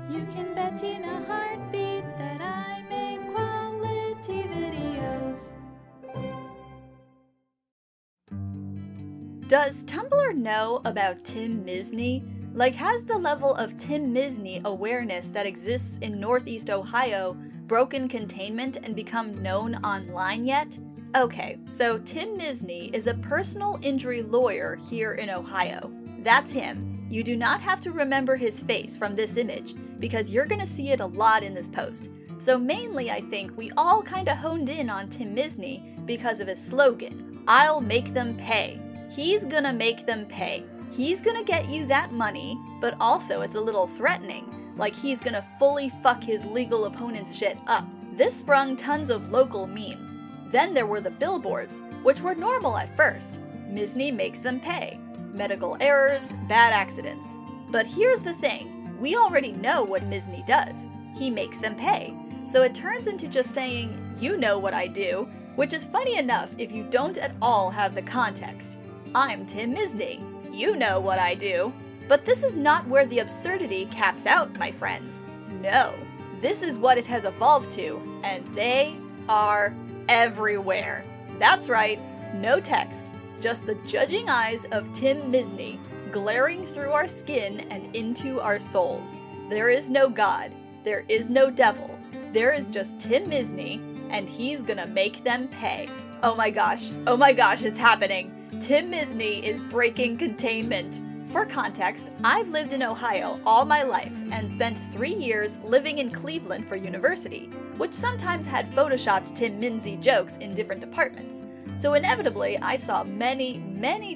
You can bet in a heartbeat that I make quality videos. Does Tumblr know about Tim Misny? Like, has the level of Tim Misny awareness that exists in Northeast Ohio broken containment and become known online yet? Okay, so Tim Misny is a personal injury lawyer here in Ohio. That's him. You do not have to remember his face from this image, because you're gonna see it a lot in this post. So mainly I think we all kinda honed in on Tim Misny because of his slogan, "I'll make them pay." He's gonna make them pay. He's gonna get you that money, but also it's a little threatening, like he's gonna fully fuck his legal opponent's shit up. This sprung tons of local memes. Then there were the billboards, which were normal at first. Misny makes them pay. Medical errors, bad accidents. But here's the thing, we already know what Misny does. He makes them pay. So it turns into just saying, you know what I do, which is funny enough if you don't at all have the context. I'm Tim Misny. You know what I do. But this is not where the absurdity caps out, my friends. No. This is what it has evolved to, and they are everywhere. That's right, no text, just the judging eyes of Tim Misny glaring through our skin and into our souls. There is no God, there is no devil, there is just Tim Misny, and he's gonna make them pay. Oh my gosh, it's happening. Tim Misny is breaking containment. For context, I've lived in Ohio all my life and spent 3 years living in Cleveland for university, which sometimes had photoshopped Tim Misny jokes in different departments. So inevitably, I saw many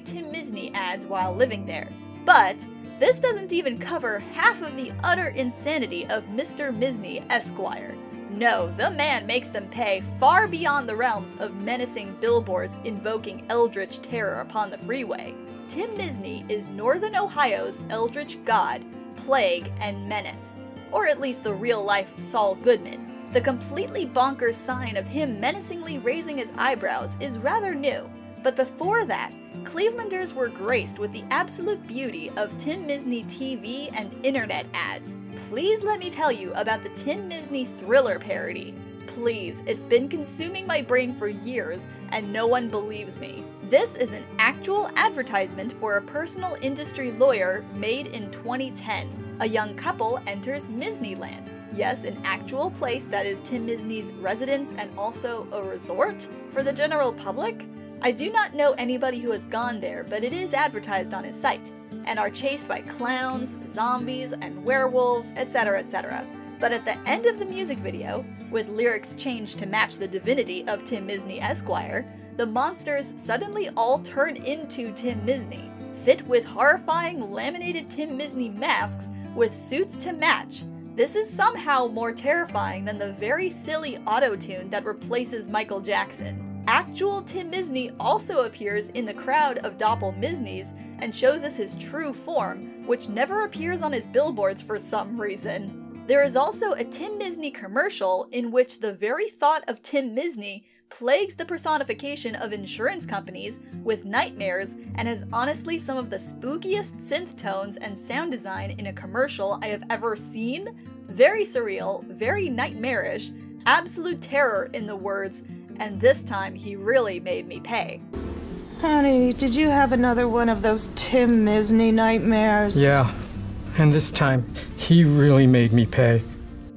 Tim Misny ads while living there. But this doesn't even cover half of the utter insanity of Mr. Misny Esquire. No, the man makes them pay far beyond the realms of menacing billboards invoking eldritch terror upon the freeway. Tim Misny is Northern Ohio's eldritch god, plague, and menace. Or at least the real-life Saul Goodman. The completely bonkers sign of him menacingly raising his eyebrows is rather new. But before that, Clevelanders were graced with the absolute beauty of Tim Misny TV and internet ads. Please let me tell you about the Tim Misny Thriller parody. Please, it's been consuming my brain for years and no one believes me. This is an actual advertisement for a personal industry lawyer made in 2010. A young couple enters Misnyland. Yes, an actual place that is Tim Misny's residence and also a resort for the general public. I do not know anybody who has gone there, but it is advertised on his site, and are chased by clowns, zombies, and werewolves, etc., etc. But at the end of the music video, with lyrics changed to match the divinity of Tim Misny Esquire, the monsters suddenly all turn into Tim Misny, fit with horrifying laminated Tim Misny masks with suits to match. This is somehow more terrifying than the very silly auto-tune that replaces Michael Jackson. Actual Tim Misny also appears in the crowd of Doppel Misnys and shows us his true form, which never appears on his billboards for some reason. There is also a Tim Misny commercial in which the very thought of Tim Misny plagues the personification of insurance companies with nightmares and has honestly some of the spookiest synth tones and sound design in a commercial I have ever seen. Very surreal, very nightmarish, absolute terror in the words, and this time he really made me pay. Honey, did you have another one of those Tim Misny nightmares? Yeah, and this time he really made me pay.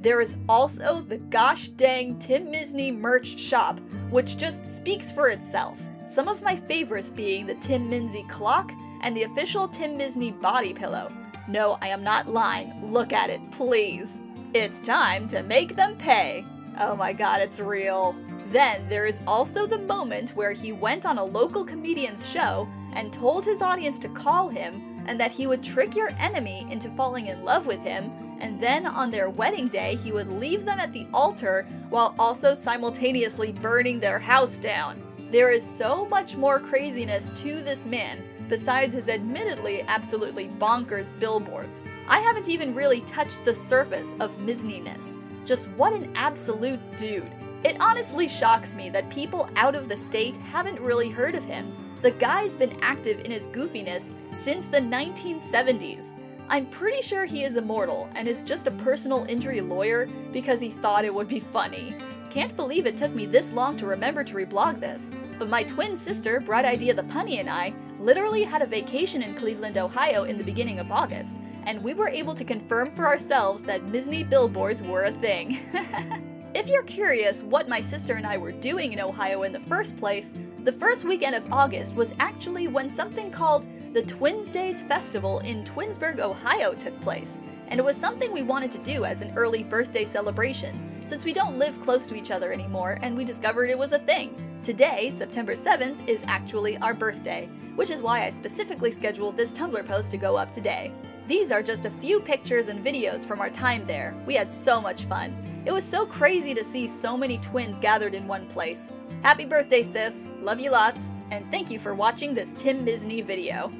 There is also the gosh dang Tim Misny merch shop, which just speaks for itself. Some of my favorites being the Tim Misny clock and the official Tim Misny body pillow. No, I am not lying. Look at it, please. It's time to make them pay. Oh my god, it's real. Then there is also the moment where he went on a local comedian's show and told his audience to call him and that he would trick your enemy into falling in love with him, and then on their wedding day he would leave them at the altar while also simultaneously burning their house down. There is so much more craziness to this man besides his admittedly absolutely bonkers billboards. I haven't even really touched the surface of Misnyness. Just what an absolute dude. It honestly shocks me that people out of the state haven't really heard of him. The guy's been active in his goofiness since the 1970s. I'm pretty sure he is immortal and is just a personal injury lawyer because he thought it would be funny. Can't believe it took me this long to remember to reblog this, but my twin sister, Bright Idea the Punny, and I literally had a vacation in Cleveland, Ohio in the beginning of August, and we were able to confirm for ourselves that Misny billboards were a thing. If you're curious what my sister and I were doing in Ohio in the first place, the first weekend of August was actually when something called the Twins Days Festival in Twinsburg, Ohio took place, and it was something we wanted to do as an early birthday celebration, since we don't live close to each other anymore and we discovered it was a thing. Today, September 7th, is actually our birthday, which is why I specifically scheduled this Tumblr post to go up today. These are just a few pictures and videos from our time there. We had so much fun. It was so crazy to see so many twins gathered in one place. Happy birthday, sis! Love you lots, and thank you for watching this Tim Misny video.